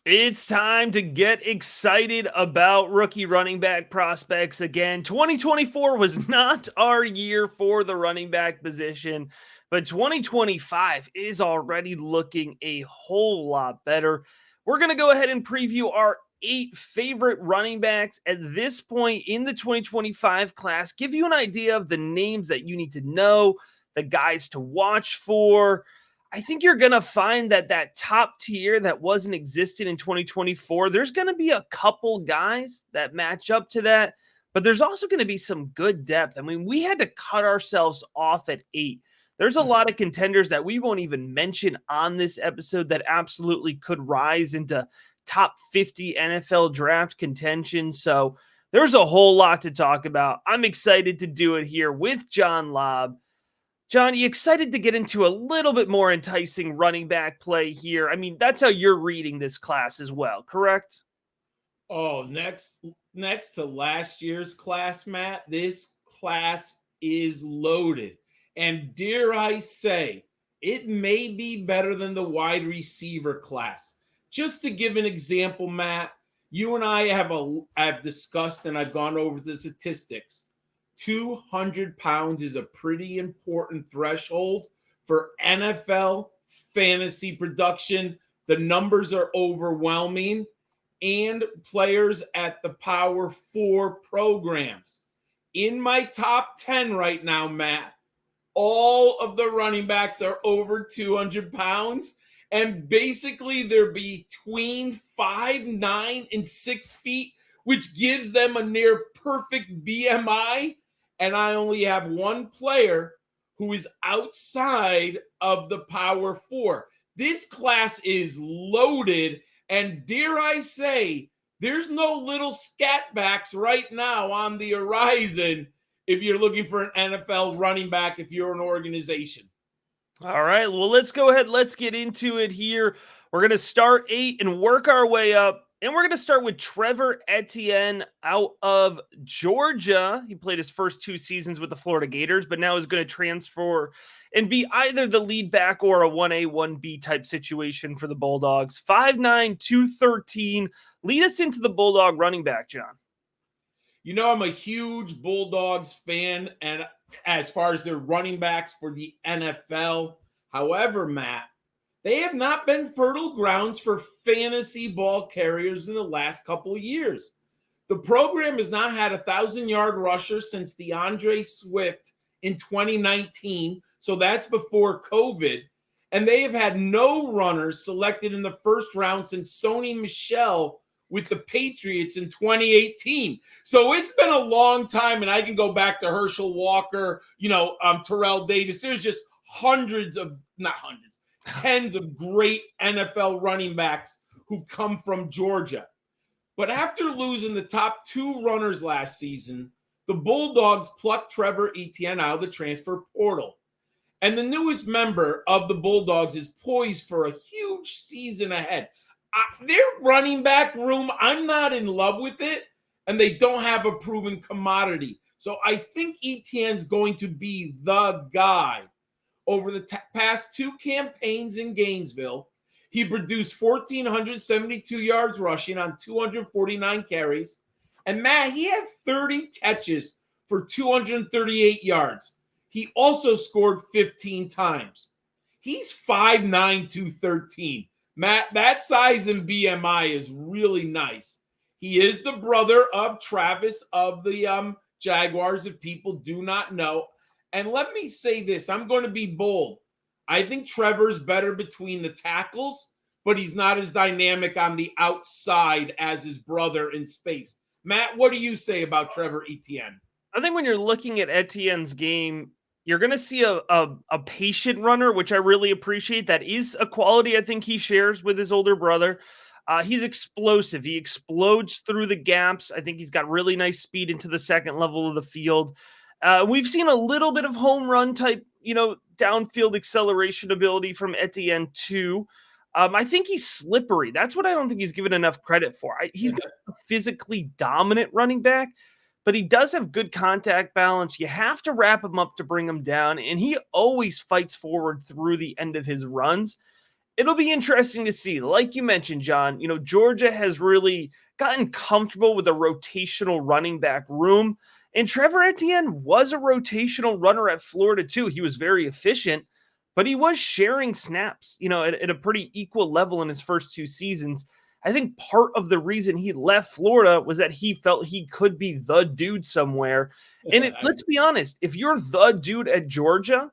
It's time to get excited about rookie running back prospects again. 2024 was not our year for the running back position, but 2025 is already looking a whole lot better. We're going to go ahead and preview our 8 favorite running backs at this point in the 2025 class, give you an idea of the names that you need to know, the guys to watch for. I think you're going to find that top tier that wasn't existed in 2024, there's going to be a couple guys that match up to that, but there's also going to be some good depth. I mean, we had to cut ourselves off at 8. There's a lot of contenders that we won't even mention on this episode that absolutely could rise into top 50 NFL draft contention. So there's a whole lot to talk about. I'm excited to do it here with John Lobb. John, you excited to get into a little bit more enticing running back play here? I mean, that's how you're reading this class as well, correct? Oh, next to last year's class, Matt, this class is loaded. And dare I say, it may be better than the wide receiver class. Just to give an example, Matt, you and I have discussed and I've gone over the statistics. 200 pounds is a pretty important threshold for NFL fantasy production. The numbers are overwhelming, and players at the Power 4 programs. In my top 10 right now, Matt, all of the running backs are over 200 pounds, and basically they're between 5'9" and 6 feet, which gives them a near perfect BMI. And I only have one player who is outside of the Power 4. This class is loaded, and dare I say, there's no little scatbacks right now on the horizon if you're looking for an NFL running back, if you're an organization. All right, well, let's go ahead. Let's get into it here. We're going to start 8 and work our way up. And we're going to start with Trevor Etienne out of Georgia. He played his first 2 seasons with the Florida Gators, but now is going to transfer and be either the lead back or a 1A, 1B type situation for the Bulldogs. 5'9", 213. Lead us into the Bulldog running back, John. You know, I'm a huge Bulldogs fan, and as far as their running backs for the NFL. However, Matt, they have not been fertile grounds for fantasy ball carriers in the last couple of years. The program has not had a 1,000-yard rusher since DeAndre Swift in 2019, so that's before COVID. And they have had no runners selected in the first round since Sony Michel with the Patriots in 2018. So it's been a long time, and I can go back to Herschel Walker, Terrell Davis. There's just tens of great NFL running backs who come from Georgia. But after losing the top 2 runners last season, the Bulldogs plucked Trevor Etienne out of the transfer portal. And the newest member of the Bulldogs is poised for a huge season ahead. Their running back room, I'm not in love with it, and they don't have a proven commodity. So I think Etienne's going to be the guy. Over the past 2 campaigns in Gainesville, he produced 1,472 yards rushing on 249 carries. And Matt, he had 30 catches for 238 yards. He also scored 15 times. He's 5'9", 213. Matt, that size and BMI is really nice. He is the brother of Travis of the Jaguars, if people do not know. And let me say this, I'm going to be bold. I think Trevor's better between the tackles, but he's not as dynamic on the outside as his brother in space. Matt, what do you say about Trevor Etienne? I think when you're looking at Etienne's game, you're going to see a patient runner, which I really appreciate. That is a quality I think he shares with his older brother. He's explosive. He explodes through the gaps. I think he's got really nice speed into the second level of the field. We've seen a little bit of home run type, downfield acceleration ability from Etienne too. I think he's slippery. That's what I don't think he's given enough credit for. He's not a physically dominant running back, but he does have good contact balance. You have to wrap him up to bring him down, and he always fights forward through the end of his runs. it'll be interesting to see. Like you mentioned, John, Georgia has really gotten comfortable with a rotational running back room. And Trevor Etienne was a rotational runner at Florida too. He was very efficient, but he was sharing snaps, at a pretty equal level in his first 2 seasons. I think part of the reason he left Florida was that he felt he could be the dude somewhere. And let's be honest, if you're the dude at Georgia,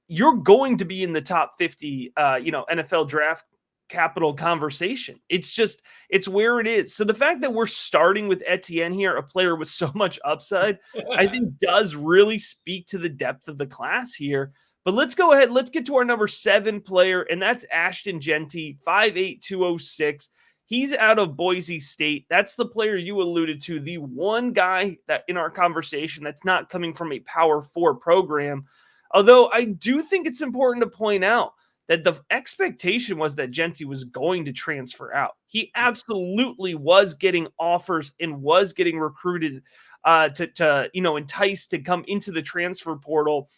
you're going to be in the top 50, NFL draft capital conversation. It's where it is. So the fact that we're starting with Etienne here, a player with so much upside, I think does really speak to the depth of the class here. But let's go ahead. Let's get to our number 7 player, and that's Ashton Jeanty, 5'8", 206. He's out of Boise State. That's the player you alluded to, the one guy that in our conversation that's not coming from a Power 4 program. Although I do think it's important to point out that the expectation was that Jeanty was going to transfer out. He absolutely was getting offers and was getting recruited to enticed to come into the transfer portal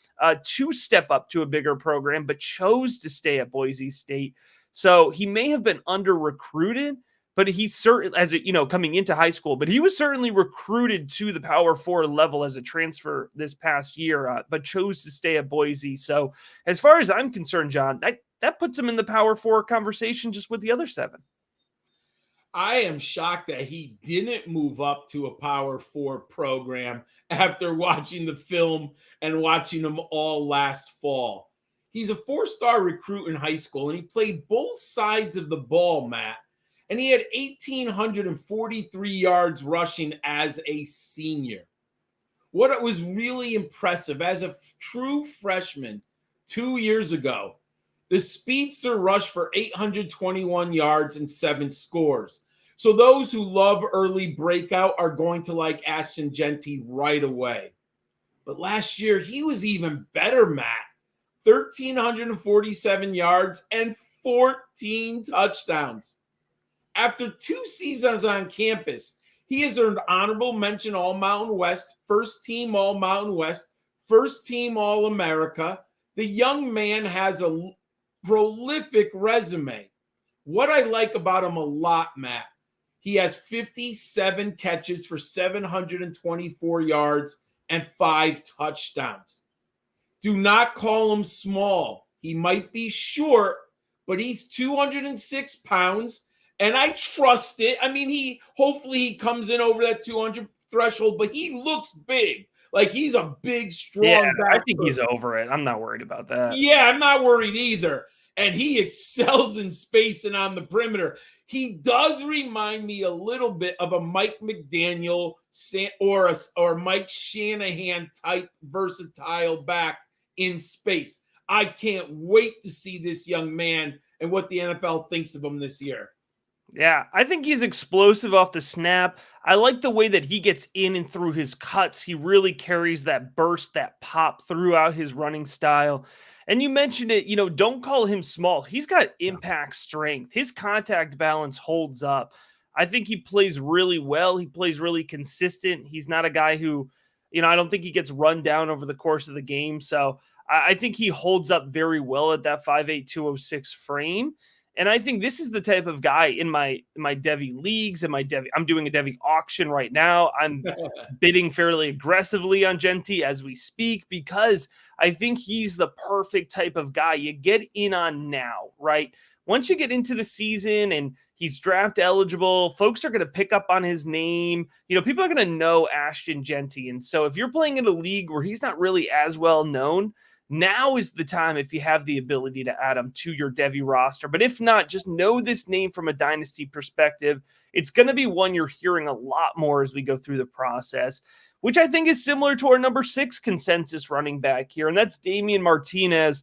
to step up to a bigger program, but chose to stay at Boise State. So he may have been under recruited, but he's certainly, coming into high school, but he was certainly recruited to the Power 4 level as a transfer this past year, but chose to stay at Boise. So as far as I'm concerned, John, that puts him in the Power 4 conversation just with the other 7. I am shocked that he didn't move up to a Power 4 program after watching the film and watching them all last fall. He's a 4-star recruit in high school, and he played both sides of the ball, Matt. And he had 1,843 yards rushing as a senior. What was really impressive, as a true freshman 2 years ago, the speedster rushed for 821 yards and 7 scores. So those who love early breakout are going to like Ashton Jeanty right away. But last year, he was even better, Matt. 1,347 yards and 14 touchdowns. After 2 seasons on campus, he has earned honorable mention All-Mountain West, first team All-Mountain West, first team All-America. The young man has a prolific resume. What I like about him a lot, Matt, he has 57 catches for 724 yards and 5 touchdowns. Do not call him small. He might be short, but he's 206 pounds, and I trust it. I mean, hopefully he comes in over that 200 threshold, but he looks big. Like he's a big, strong guy. I think he's over it. I'm not worried about that. Yeah, I'm not worried either. And he excels in space and on the perimeter. He does remind me a little bit of a Mike McDaniel or Mike Shanahan type versatile back in space. I can't wait to see this young man and what the NFL thinks of him this year. Yeah, I think he's explosive off the snap. I like the way that he gets in and through his cuts. He really carries that burst, that pop throughout his running style. And you mentioned it, don't call him small. He's got impact strength. His contact balance holds up. I think he plays really well. He plays really consistent. He's not a guy who, I don't think he gets run down over the course of the game. So I think he holds up very well at that 5'8", 206 frame. And I think this is the type of guy in my Devy leagues and I'm doing a Devy auction right now. I'm bidding fairly aggressively on Jeanty as we speak, because I think he's the perfect type of guy you get in on now, right? Once you get into the season and he's draft eligible, folks are going to pick up on his name. People are going to know Ashton Jeanty. And so if you're playing in a league where he's not really as well known, now is the time, if you have the ability, to add him to your Devy roster. But if not, just know this name from a dynasty perspective. It's going to be one you're hearing a lot more as we go through the process, which I think is similar to our number 6 consensus running back here, and that's Damien Martinez,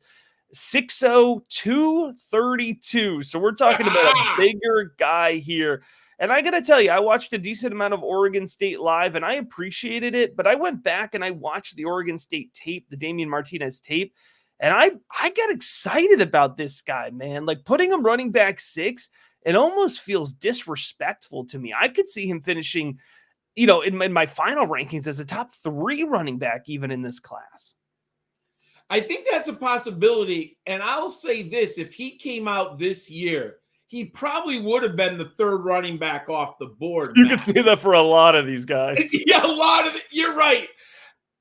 6'0", 232. So we're talking about a bigger guy here. And I got to tell you, I watched a decent amount of Oregon State live, and I appreciated it. But I went back and I watched the Oregon State tape, the Damien Martinez tape, and I got excited about this guy, man. Like, putting him running back 6, it almost feels disrespectful to me. I could see him finishing, in my final rankings as a top 3 running back even in this class. I think that's a possibility. And I'll say this, if he came out this year, he probably would have been the third running back off the board. You could see that for a lot of these guys. Yeah, a lot of it. You're right.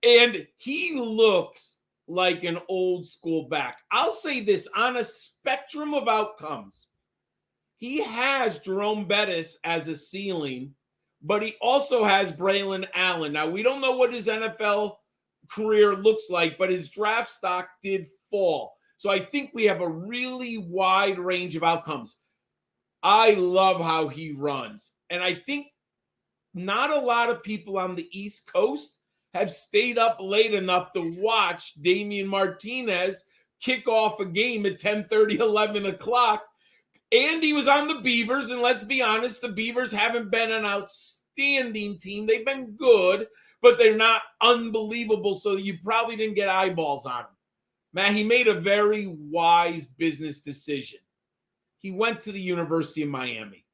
And he looks like an old school back. I'll say this, on a spectrum of outcomes, he has Jerome Bettis as a ceiling, but he also has Braylon Allen. Now, we don't know what his NFL career looks like, but his draft stock did fall. So I think we have a really wide range of outcomes. I love how he runs. And I think not a lot of people on the East Coast have stayed up late enough to watch Damien Martinez kick off a game at 10:30, 11 o'clock. And he was on the Beavers. And let's be honest, the Beavers haven't been an outstanding team. They've been good, but they're not unbelievable. So you probably didn't get eyeballs on him. Man, he made a very wise business decision. He went to the University of Miami.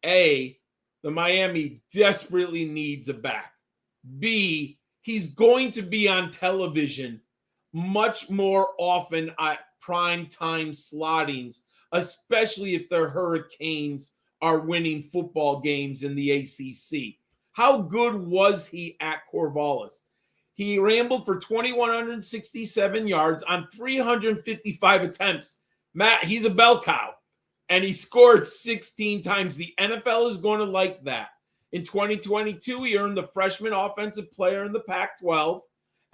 A, the Miami desperately needs a back. B, he's going to be on television much more often at prime time slottings, especially if the Hurricanes are winning football games in the ACC. How good was he at Corvallis? He rambled for 2,167 yards on 355 attempts. Matt, he's a bell cow. And he scored 16 times. The NFL is going to like that. In 2022, he earned the freshman offensive player in the Pac-12.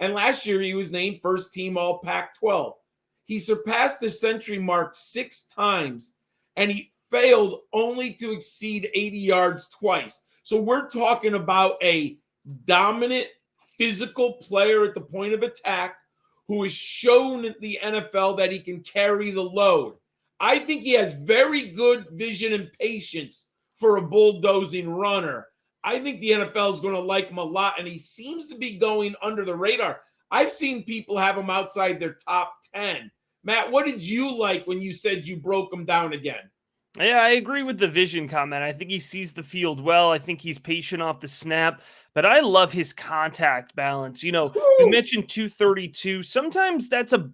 And last year, he was named first team all Pac-12. He surpassed the century mark 6 times, and he failed only to exceed 80 yards twice. So we're talking about a dominant physical player at the point of attack who has shown at the NFL that he can carry the load. I think he has very good vision and patience for a bulldozing runner. I think the NFL is going to like him a lot, and he seems to be going under the radar. I've seen people have him outside their top 10. Matt, what did you like when you said you broke him down again? Yeah, I agree with the vision comment. I think he sees the field well. I think he's patient off the snap, but I love his contact balance. You mentioned 232. Sometimes that's a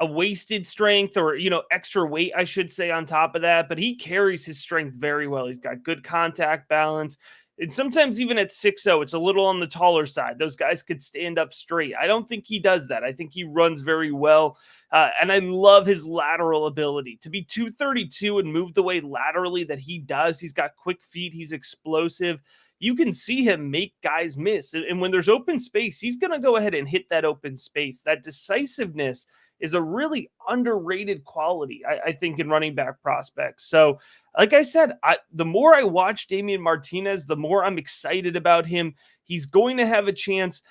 wasted strength or, extra weight, I should say, on top of that, but he carries his strength very well. He's got good contact balance. And sometimes even at 6'0", it's a little on the taller side. Those guys could stand up straight. I don't think he does that. I think he runs very well. And I love his lateral ability to be 232 and move the way laterally that he does. He's got quick feet. He's explosive. You can see him make guys miss. And when there's open space, he's going to go ahead and hit that open space. That decisiveness is a really underrated quality, I think, in running back prospects. So, like I said, the more I watch Damien Martinez, the more I'm excited about him. He's going to have a chance.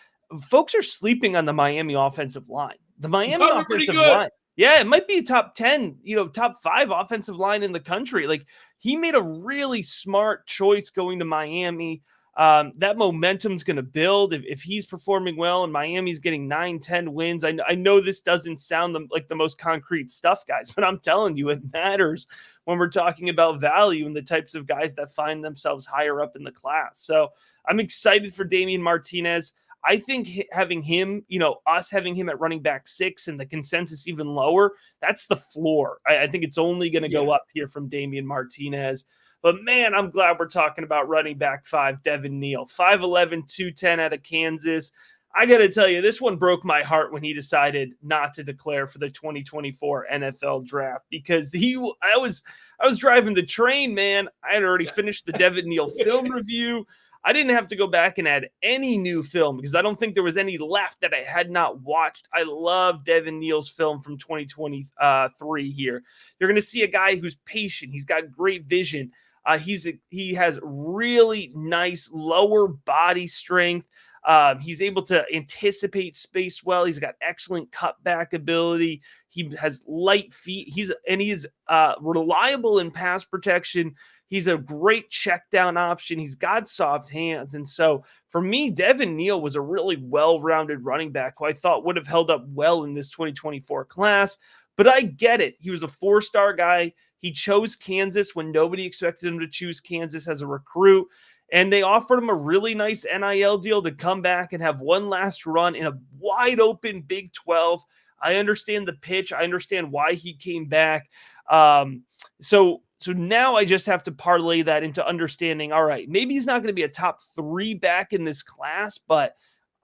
Folks are sleeping on the Miami offensive line. The Miami offensive line. Yeah, it might be a top 10, top 5 offensive line in the country. Like, he made a really smart choice going to Miami. That momentum's going to build if he's performing well and Miami's getting 9-10 wins. I know this doesn't sound like the most concrete stuff, guys, but I'm telling you, it matters when we're talking about value and the types of guys that find themselves higher up in the class. So I'm excited for Damien Martinez. I think having him, us having him at running back 6 and the consensus even lower, that's the floor. I think it's only going to go up here from Damien Martinez. But, man, I'm glad we're talking about running back 5, Devin Neal. 5'11", 210 out of Kansas. I got to tell you, this one broke my heart when he decided not to declare for the 2024 NFL draft because I was driving the train, man. I had already finished the Devin Neal film review. I didn't have to go back and add any new film because I don't think there was any left that I had not watched. I love Devin Neal's film from 2023 here. You're going to see a guy who's patient. He's got great vision. He has really nice lower body strength. He's able to anticipate space well. He's got excellent cutback ability. He has light feet. He's reliable in pass protection. He's a great check down option. He's got soft hands. And so for me, Devin Neal was a really well-rounded running back who I thought would have held up well in this 2024 class. But I get it. He was a 4-star guy. He chose Kansas when nobody expected him to choose Kansas as a recruit. And they offered him a really nice NIL deal to come back and have one last run in a wide open Big 12. I understand the pitch. I understand why he came back. So now I just have to parlay that into understanding, all right, maybe he's not going to be a top 3 back in this class, but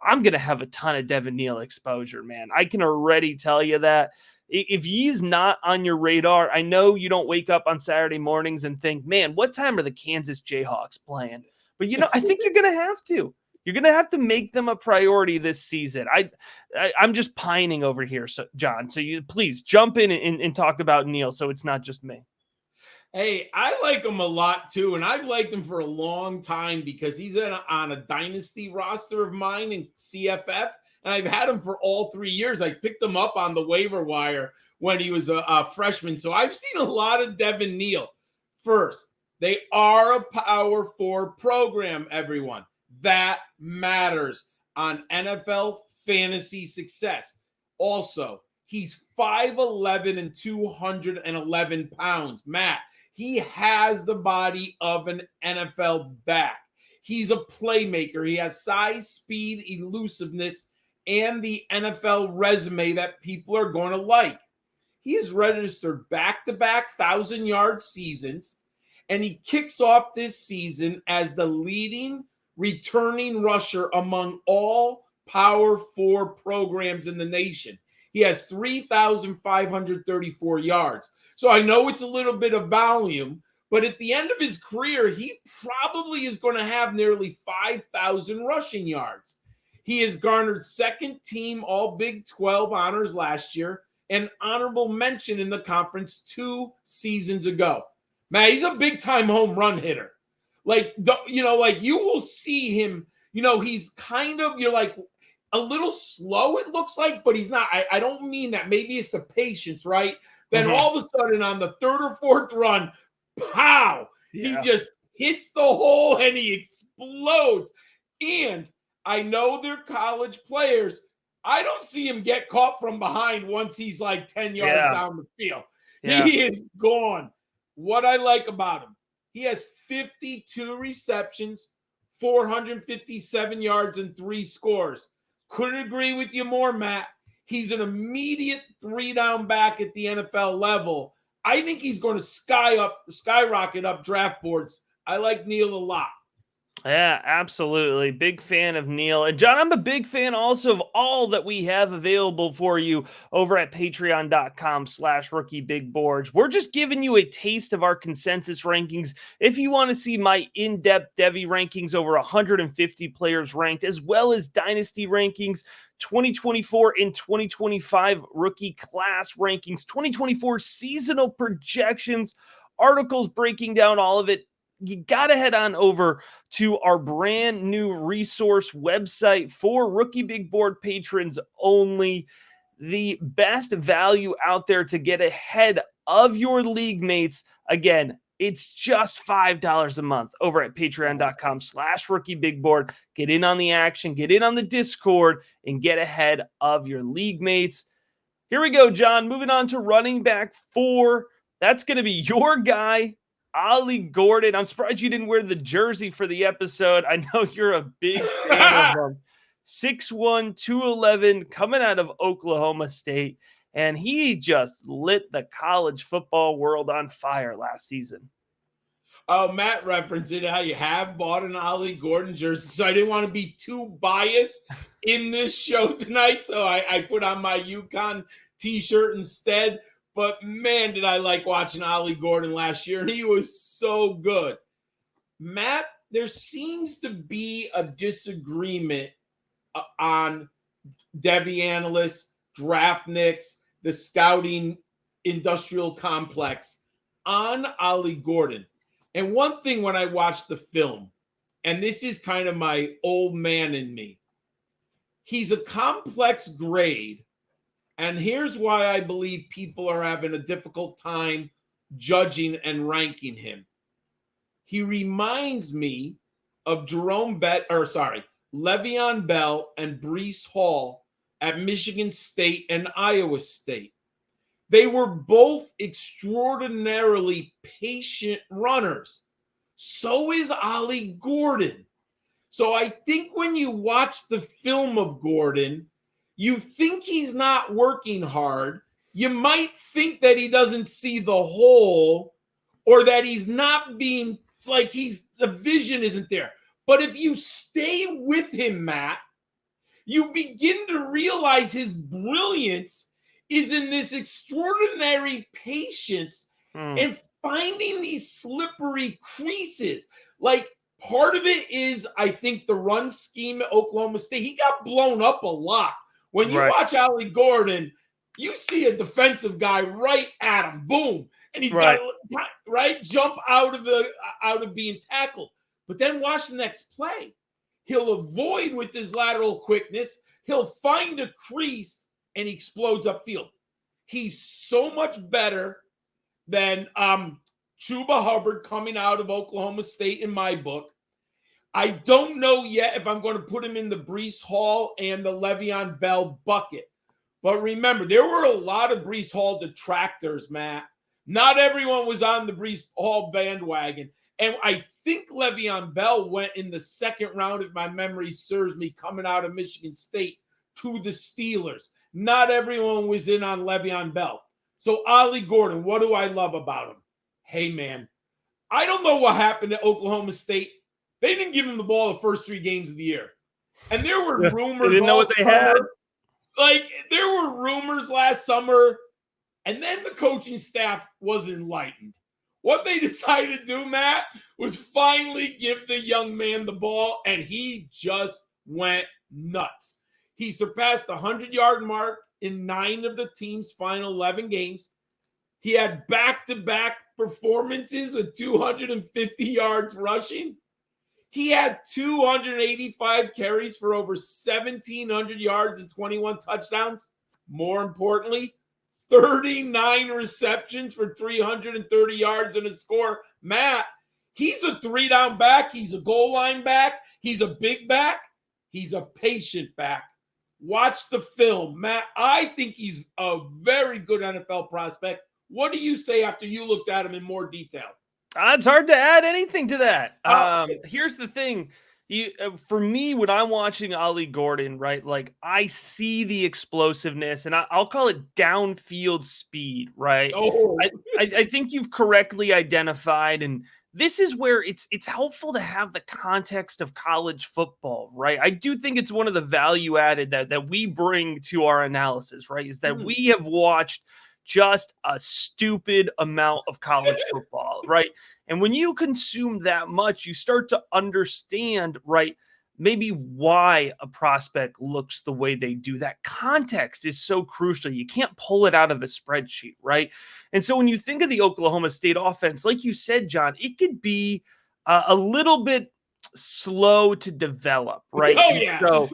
I'm going to have a ton of Devin Neal exposure, man. I can already tell you that. If he's not on your radar, I know you don't wake up on Saturday mornings and think, man, what time are the Kansas Jayhawks playing? But, I think you're going to have to. You're going to have to make them a priority this season. I'm just pining over here, so John. So you please jump in and talk about Neal so it's not just me. Hey, I like him a lot too, and I've liked him for a long time because he's on a dynasty roster of mine in CFF, and I've had him for all 3 years. I picked him up on the waiver wire when he was a freshman, so I've seen a lot of Devin Neal. First, they are a Power 4 program, everyone. That matters on NFL fantasy success. Also, he's 5'11" and 211 pounds. Matt, he has the body of an NFL back. He's a playmaker. He has size, speed, elusiveness, and the NFL resume that people are going to like. He has registered back-to-back 1,000-yard seasons, and he kicks off this season as the leading returning rusher among all Power 4 programs in the nation. He has 3,534 yards. So I know it's a little bit of volume, but at the end of his career, he probably is going to have nearly 5,000 rushing yards. He has garnered second team All Big 12 honors last year and honorable mention in the conference 2 seasons ago. Man, he's a big-time home run hitter. Like you will see him, he's kind of, you're like, a little slow, it looks like, but he's not. I don't mean that. Maybe it's the patience, right? Then all of a sudden on the 3rd or 4th run, pow, he just hits the hole and he explodes. And I know they're college players. I don't see him get caught from behind once he's like 10 yards down the field. Yeah. He is gone. What I like about him, he has 52 receptions, 457 yards, and 3 scores. Couldn't agree with you more, Matt. He's an immediate 3-down back at the NFL level. I think he's going to skyrocket up draft boards. I like Neal a lot. Yeah, absolutely. Big fan of Neal. And John, I'm a big fan also of all that we have available for you over at patreon.com/rookiebigboards. We're just giving you a taste of our consensus rankings. If you want to see my in-depth Devy rankings, over 150 players ranked, as well as dynasty rankings, 2024 and 2025 rookie class rankings, 2024 seasonal projections, articles breaking down all of it, you got to head on over to our brand new resource website for Rookie Big Board patrons only. The best value out there to get ahead of your league mates. Again, it's just $5 a month over at patreon.com/rookiebigboard. Get in on the action, get in on the Discord, and get ahead of your league mates. Here we go, John. Moving on to running back 4. That's going to be your guy, Ollie Gordon. I'm surprised you didn't wear the jersey for the episode. I know you're a big fan of him. 6'1", 211, coming out of Oklahoma State, and he just lit the college football world on fire last season. Oh, Matt referenced it, how you have bought an Ollie Gordon jersey, so I didn't want to be too biased in this show tonight, so I put on my UConn t-shirt instead. But, man, did I like watching Ollie Gordon last year. He was so good. Matt, there seems to be a disagreement on Devy analysts, draftniks, the scouting industrial complex on Ollie Gordon. And one thing when I watched the film, and this is kind of my old man in me, he's a complex grade. And here's why I believe people are having a difficult time judging and ranking him. He reminds me of Le'Veon Bell and Breece Hall at Michigan State and Iowa State. They were both extraordinarily patient runners. So is Ollie Gordon. So I think when you watch the film of Gordon, you think he's not working hard. You might think that he doesn't see the whole, or that he's not being like the vision isn't there. But if you stay with him, Matt, you begin to realize his brilliance is in this extraordinary patience and finding these slippery creases. Like, part of it is, I think, the run scheme at Oklahoma State. He got blown up a lot. When you watch Ollie Gordon, you see a defensive guy right at him, boom, and he's got to jump out of being tackled. But then watch the next play. He'll avoid with his lateral quickness. He'll find a crease, and he explodes upfield. He's so much better than Chuba Hubbard coming out of Oklahoma State in my book. I don't know yet if I'm going to put him in the Breece Hall and the Le'Veon Bell bucket. But remember, there were a lot of Breece Hall detractors, Matt. Not everyone was on the Breece Hall bandwagon. And I think Le'Veon Bell went in the second round, if my memory serves me, coming out of Michigan State to the Steelers. Not everyone was in on Le'Veon Bell. So Ollie Gordon, what do I love about him? Hey, man, I don't know what happened at Oklahoma State. They didn't give him the ball the first 3 games of the year. And there were rumors. They didn't know what they had. Like, there were rumors last summer, and then the coaching staff was enlightened. What they decided to do, Matt, was finally give the young man the ball, and he just went nuts. He surpassed the 100-yard mark in 9 of the team's final 11 games. He had back-to-back performances with 250 yards rushing. He had 285 carries for over 1,700 yards and 21 touchdowns. More importantly, 39 receptions for 330 yards and a score. Matt, he's a 3-down back. He's a goal line back. He's a big back. He's a patient back. Watch the film. Matt, I think he's a very good NFL prospect. What do you say after you looked at him in more detail? It's hard to add anything to that. Here's the thing. For me, when I'm watching Ollie Gordon, right, like I see the explosiveness, and I'll call it downfield speed, right? Oh. I think you've correctly identified, and this is where it's helpful to have the context of college football, right? I do think it's one of the value added that we bring to our analysis, right, is that we have watched just a stupid amount of college football, right? And when you consume that much, you start to understand, right, maybe why a prospect looks the way they do. That context is so crucial. You can't pull it out of a spreadsheet, right? And so when you think of the Oklahoma State offense, like you said, John, it could be a little bit slow to develop, right? Oh, yeah. So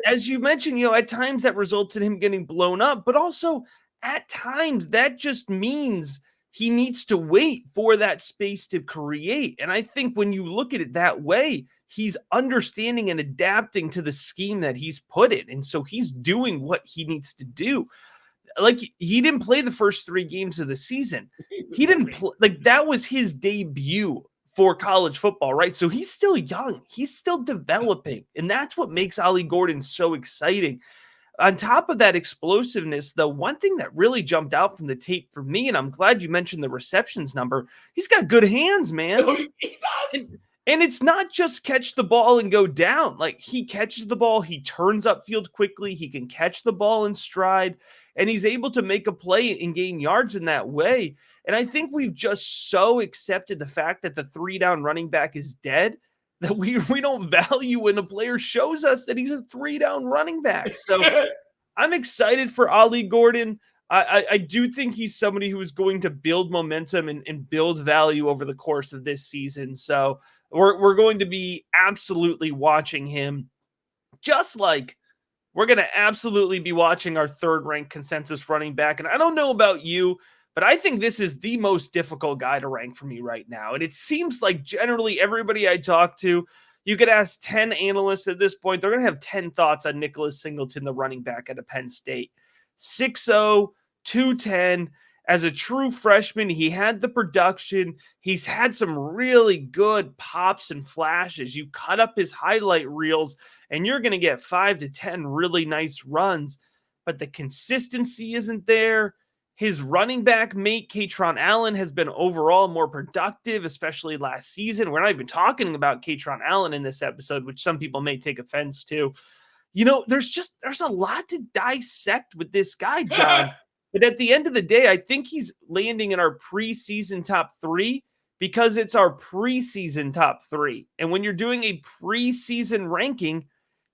as you mentioned, at times that results in him getting blown up, but also at times that just means he needs to wait for that space to create. And I think when you look at it that way, he's understanding and adapting to the scheme that he's put in. And so he's doing what he needs to do. Like, he didn't play the first 3 games of the season. He didn't play, like, that was his debut for college football, right? So he's still young. He's still developing. And that's what makes Ollie Gordon so exciting. On top of that explosiveness, the one thing that really jumped out from the tape for me, and I'm glad you mentioned the receptions number, he's got good hands, man. Oh, he does. And it's not just catch the ball and go down. Like, he catches the ball, he turns upfield quickly, he can catch the ball in stride, and he's able to make a play and gain yards in that way. And I think we've just so accepted the fact that the 3-down running back is dead that we don't value when a player shows us that he's a 3-down running back. So I'm excited for Ollie Gordon. I do think he's somebody who is going to build momentum and build value over the course of this season. So we're going to be absolutely watching him, just like we're going to absolutely be watching our 3rd-ranked consensus running back. And I don't know about you, but I think this is the most difficult guy to rank for me right now. And it seems like generally everybody I talk to, you could ask 10 analysts at this point, they're going to have 10 thoughts on Nicholas Singleton, the running back at Penn State. 6'0", 210, as a true freshman, he had the production. He's had some really good pops and flashes. You cut up his highlight reels, and you're going to get 5 to 10 really nice runs, but the consistency isn't there. His running back mate, Quinshon Allen, has been overall more productive, especially last season. We're not even talking about Quinshon Allen in this episode, which some people may take offense to. There's a lot to dissect with this guy, John. But at the end of the day, I think he's landing in our preseason top 3 because it's our preseason top 3. And when you're doing a preseason ranking,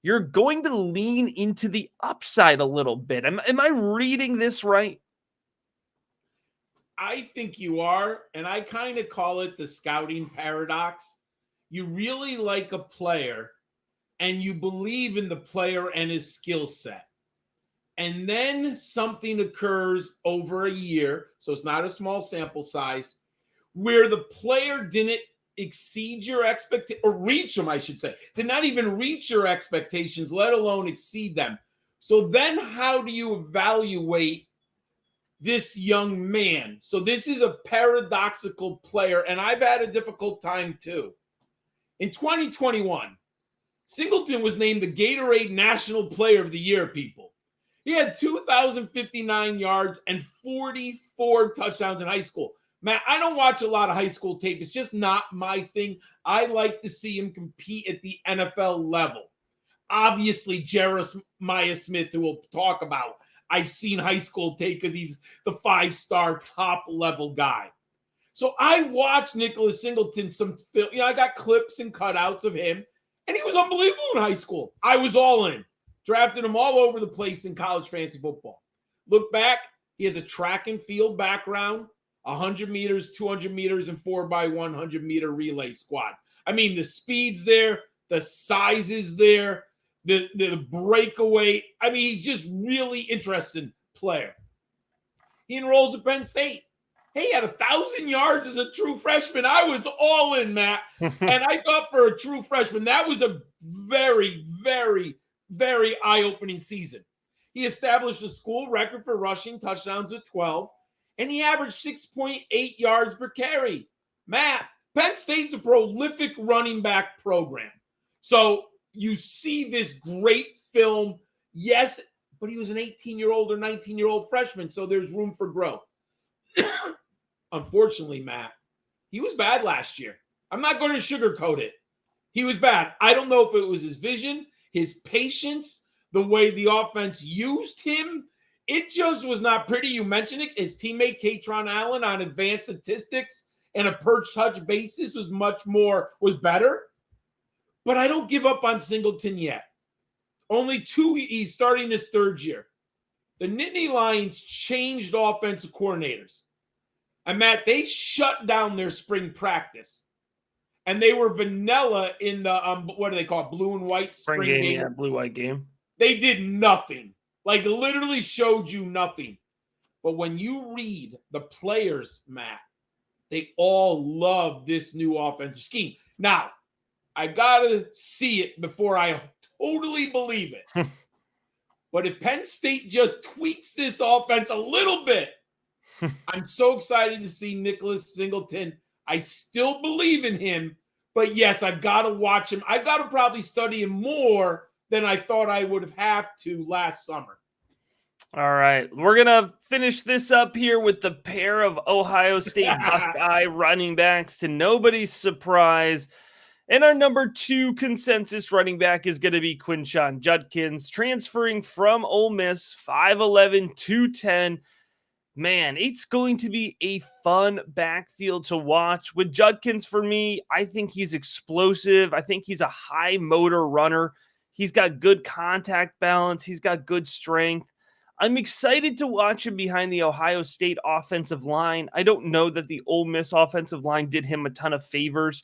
you're going to lean into the upside a little bit. Am I reading this right? I think you are, and I kind of call it the scouting paradox. You really like a player, and you believe in the player and his skill set. And then something occurs over a year, so it's not a small sample size, where the player didn't exceed your expectations, or reach them, I should say. Did not even reach your expectations, let alone exceed them. So then how do you evaluate this young man? So this is a paradoxical player, and I've had a difficult time too. In 2021, Singleton was named the Gatorade National Player of the Year, people. He had 2,059 yards and 44 touchdowns in high school. Matt, I don't watch a lot of high school tape. It's just not my thing. I like to see him compete at the NFL level. Obviously, Jeremiah Smith, who we'll talk about, I've seen high school tape because he's the 5-star top level guy. So I watched Nicholas Singleton some film. I got clips and cutouts of him, and he was unbelievable in high school. I was all in. Drafted him all over the place in college fantasy football. Look back, he has a track and field background, 100 meters, 200 meters, and 4x100 meter relay squad. I mean, the speed's there, the size is there, the breakaway. I mean, he's just really interesting player. He enrolls at Penn State. Hey, he had 1,000 yards as a true freshman. I was all in, Matt. And I thought for a true freshman, that was a very, very, very eye-opening season. He established a school record for rushing touchdowns with 12, and he averaged 6.8 yards per carry. Matt, Penn State's a prolific running back program. So you see this great film. Yes, but he was an 18-year-old or 19-year-old freshman, so there's room for growth. Unfortunately, Matt, he was bad last year. I'm not going to sugarcoat it. He was bad. I don't know if it was his vision, his patience, the way the offense used him. It just was not pretty. You mentioned it. His teammate, Quinshon Allen, on advanced statistics and a per touch basis was better. But I don't give up on Singleton yet. Only 2, he's starting his 3rd year. The Nittany Lions changed offensive coordinators. And Matt, they shut down their spring practice. And they were vanilla in the, what do they call it? Blue and white spring game. Yeah, blue-white game. They did nothing. Like, literally showed you nothing. But when you read the players, Matt, they all love this new offensive scheme. Now, I got to see it before I totally believe it. But if Penn State just tweaks this offense a little bit, I'm so excited to see Nicholas Singleton. I still believe in him, but yes, I've got to watch him. I've got to probably study him more than I thought I would have to last summer. All right. We're going to finish this up here with the pair of Ohio State Buckeye running backs, to nobody's surprise. And our number 2 consensus running back is going to be Quinshon Judkins, transferring from Ole Miss, 5'11", 210. Man, it's going to be a fun backfield to watch. With Judkins, for me, I think he's explosive. I think he's a high motor runner. He's got good contact balance. He's got good strength. I'm excited to watch him behind the Ohio State offensive line. I don't know that the Ole Miss offensive line did him a ton of favors,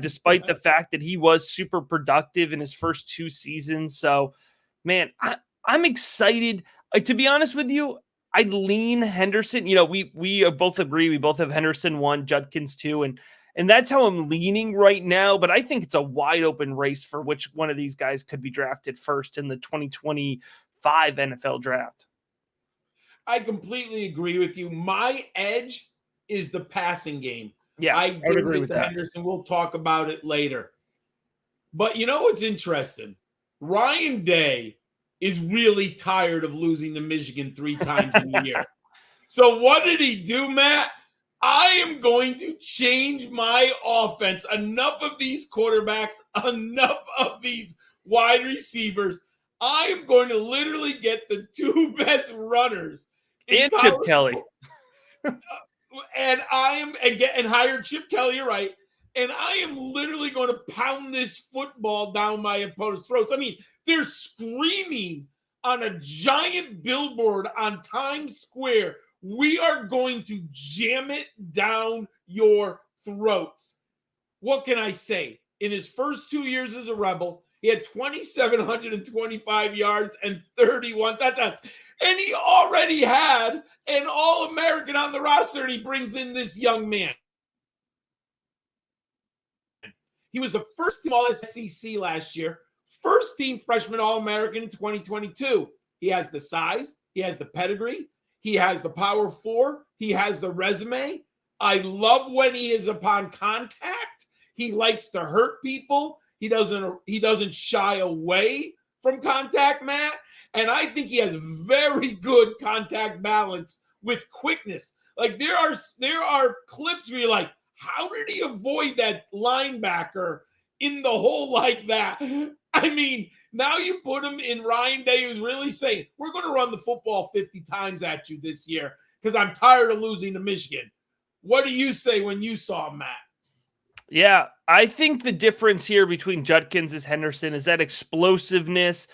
despite the fact that he was super productive in his first 2 seasons. So, man, I'm excited. To be honest with you, I lean Henderson. We both agree. We both have Henderson 1, Judkins 2, and that's how I'm leaning right now. But I think it's a wide open race for which one of these guys could be drafted first in the 2025 NFL draft. I completely agree with you. My edge is the passing game. Yes, I I would give agree it with to that. Henderson. We'll talk about it later. But you know what's interesting? Ryan Day is really tired of losing to Michigan 3 times in a year. So what did he do, Matt? I am going to change my offense. Enough of these quarterbacks, enough of these wide receivers. I am going to literally get the 2 best runners in And Chip college Kelly. and I am and hired Chip Kelly, you're right. And I am literally going to pound this football down my opponent's throats. I mean, they're screaming on a giant billboard on Times Square, we are going to jam it down your throats. What can I say? In his first 2 years as a Rebel, he had 2,725 yards and 31 touchdowns. And he already had an All-American on the roster, and he brings in this young man. He was the first team All-SEC last year, first team freshman All-American in 2022. He has the size, he has the pedigree, he has the Power 4, he has the resume. I love when he is upon contact. He likes to hurt people. He doesn't shy away from contact, Matt. And I think he has very good contact balance with quickness. Like there are clips where you're like, how did he avoid that linebacker in the hole like that? I mean, now you put him in Ryan Day, who's really saying, we're going to run the football 50 times at you this year because I'm tired of losing to Michigan. What do you say when you saw Matt? Yeah, I think the difference here between Judkins and Henderson is that explosiveness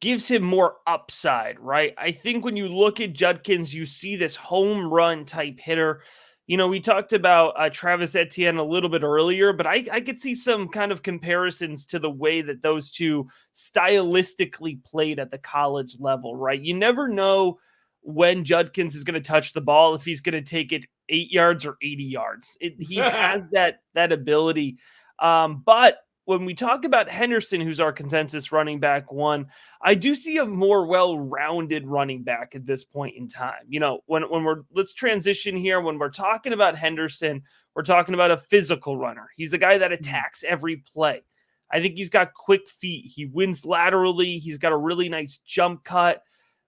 gives him more upside, right? I think when you look at Judkins, you see this home run type hitter. You know, we talked about Trevor Etienne a little bit earlier, but I could see some kind of comparisons to the way that those two stylistically played at the college level, right? You never know when Judkins is going to touch the ball, if he's going to take it 8 yards or 80 yards. He has that ability. But when we talk about Henderson, who's our consensus running back one, I do see a more well-rounded running back at this point in time. You know, let's transition here. When we're talking about Henderson, we're talking about a physical runner. He's a guy that attacks every play. I think he's got quick feet. He wins laterally. He's got a really nice jump cut.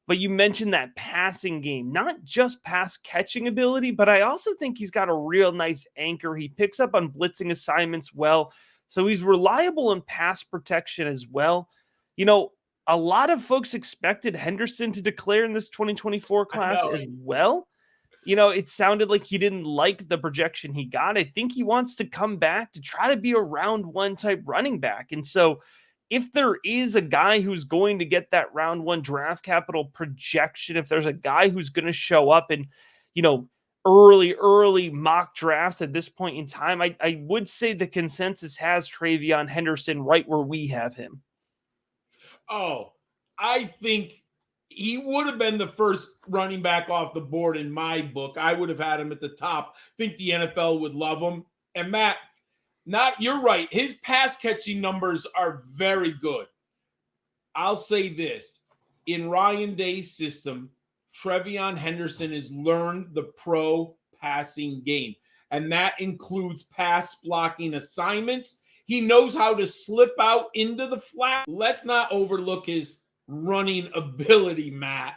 But you mentioned that passing game, not just pass catching ability, but I also think he's got a real nice anchor. He picks up on blitzing assignments well. So he's reliable in pass protection as well. You know, a lot of folks expected Henderson to declare in this 2024 class as well. You know, it sounded like he didn't like the projection he got. I think he wants to come back to try to be a round one type running back. And so if there is a guy who's going to get that round one draft capital projection, if there's a guy who's going to show up in, you know, early mock drafts at this point in time, I would say the consensus has TreVeyon Henderson right where we have him. Oh, I think he would have been the first running back off the board in my book. I would have had him at the top. Think the NFL would love him. And Matt, you're right. His pass catching numbers are very good. I'll say this. In Ryan Day's system, TreVeyon Henderson has learned the pro passing game, and that includes pass blocking assignments. He knows how to slip out into the flat. Let's not overlook his running ability, Matt.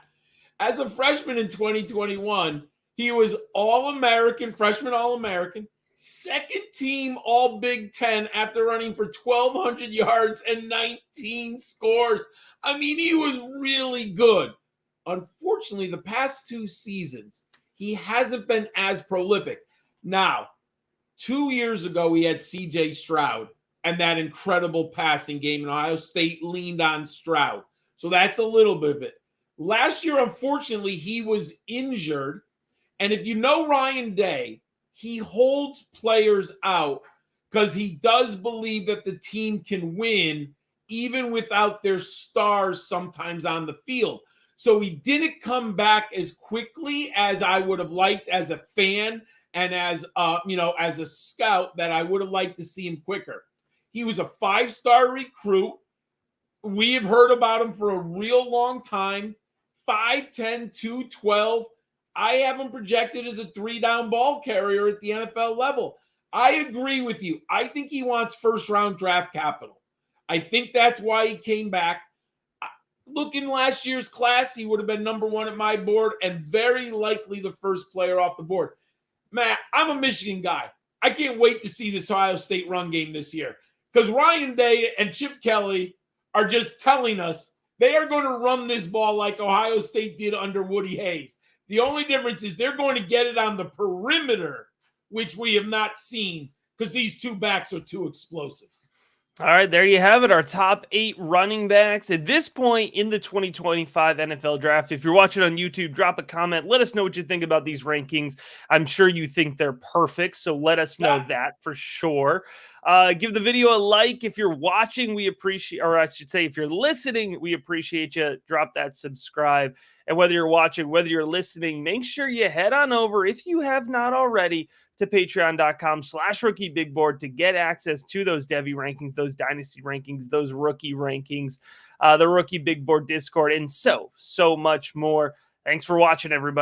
As a freshman in 2021, he was All-American, freshman All-American, second team All Big Ten after running for 1,200 yards and 19 scores. I mean, he was really good. Unfortunately, the past 2 seasons, he hasn't been as prolific. Now, 2 years ago, he had CJ Stroud and that incredible passing game, and Ohio State leaned on Stroud. So that's a little bit of it. Last year, unfortunately, he was injured. And if you know Ryan Day, he holds players out because he does believe that the team can win even without their stars sometimes on the field. So he didn't come back as quickly as I would have liked as a fan and as as a scout, that I would have liked to see him quicker. He was a 5-star recruit. We have heard about him for a real long time. 5'10", 212. I have him projected as a 3-down ball carrier at the NFL level. I agree with you. I think he wants first-round draft capital. I think that's why he came back. Look, in last year's class, he would have been number 1 at my board and very likely the first player off the board. Matt, I'm a Michigan guy. I can't wait to see this Ohio State run game this year because Ryan Day and Chip Kelly are just telling us they are going to run this ball like Ohio State did under Woody Hayes. The only difference is they're going to get it on the perimeter, which we have not seen because these two backs are too explosive. All right, there you have it, our top 8 running backs. At this point in the 2025 NFL Draft, if you're watching on YouTube, drop a comment. Let us know what you think about these rankings. I'm sure you think they're perfect, so let us know that for sure. Give the video a like. If you're watching, we appreciate, or I should say, if you're listening, we appreciate you. Drop that subscribe. And whether you're watching, whether you're listening, make sure you head on over, if you have not already, to patreon.com/rookiebigboard to get access to those Devy rankings, those dynasty rankings, those rookie rankings, the Rookie Big Board Discord, and so much more. Thanks for watching, everybody.